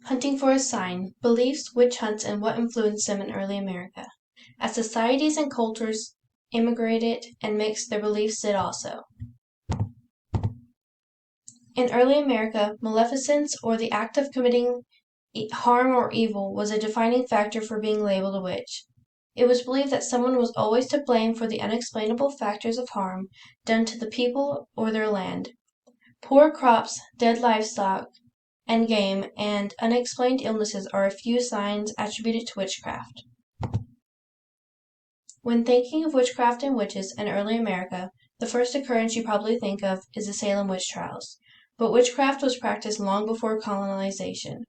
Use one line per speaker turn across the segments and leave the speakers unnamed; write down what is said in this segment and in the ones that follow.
Hunting for a sign, beliefs, witch hunts, and what influenced them in early America. As societies and cultures immigrated and mixed, their beliefs did also. In early America, maleficence, or the act of committing harm or evil, was a defining factor for being labeled a witch. It was believed that someone was always to blame for the unexplainable factors of harm done to the people or their land. Poor crops, dead livestock and game, and unexplained illnesses are a few signs attributed to witchcraft. When thinking of witchcraft and witches in early America, the first occurrence you probably think of is the Salem witch trials. But witchcraft was practiced long before colonization.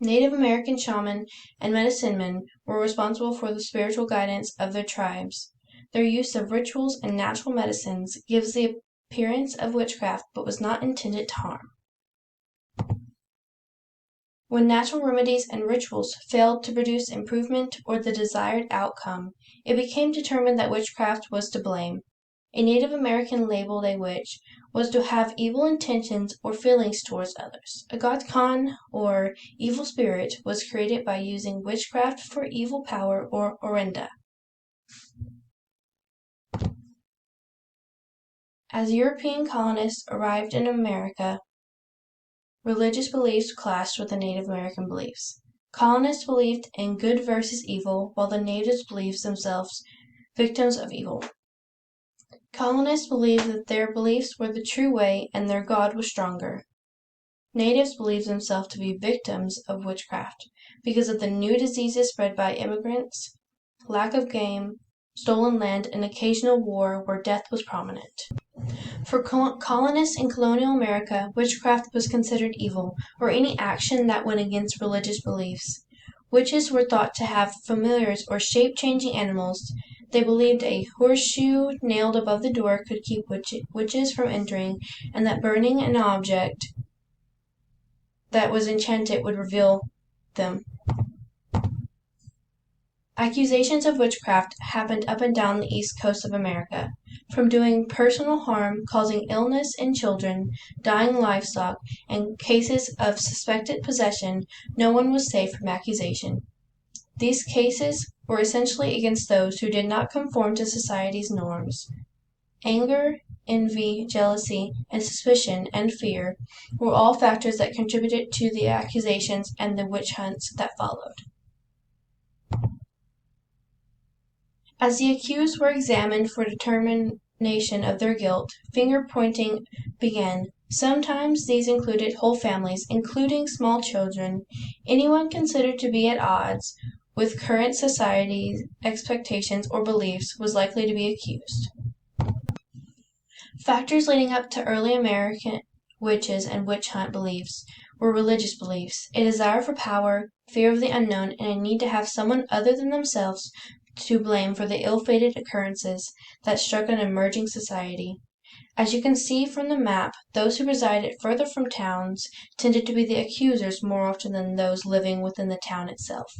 Native American shamans and medicine men were responsible for the spiritual guidance of their tribes. Their use of rituals and natural medicines gives the appearance of witchcraft but was not intended to harm. When natural remedies and rituals failed to produce improvement or the desired outcome, it became determined that witchcraft was to blame. A Native American labeled a witch was to have evil intentions or feelings towards others. A Gotkan, or evil spirit, was created by using witchcraft for evil power, or orenda. As European colonists arrived in America, religious beliefs clashed with the Native American beliefs. Colonists believed in good versus evil, while the natives believed themselves victims of evil. Colonists believed that their beliefs were the true way and their God was stronger. Natives believed themselves to be victims of witchcraft because of the new diseases spread by immigrants, lack of game, stolen land, and occasional war where death was prominent. For colonists in colonial America, witchcraft was considered evil, or any action that went against religious beliefs. Witches were thought to have familiars or shape-changing animals. They believed a horseshoe nailed above the door could keep witches from entering, and that burning an object that was enchanted would reveal them. Accusations of witchcraft happened up and down the east coast of America. From doing personal harm, causing illness in children, dying livestock, and cases of suspected possession, no one was safe from accusation. These cases were essentially against those who did not conform to society's norms. Anger, envy, jealousy, and suspicion and fear were all factors that contributed to the accusations and the witch hunts that followed. As the accused were examined for determination of their guilt, finger-pointing began. Sometimes these included whole families, including small children. Anyone considered to be at odds with current society's expectations or beliefs was likely to be accused. Factors leading up to early American witches and witch hunt beliefs were religious beliefs, a desire for power, fear of the unknown, and a need to have someone other than themselves to blame for the ill-fated occurrences that struck an emerging society. As you can see from the map, those who resided further from towns tended to be the accusers more often than those living within the town itself.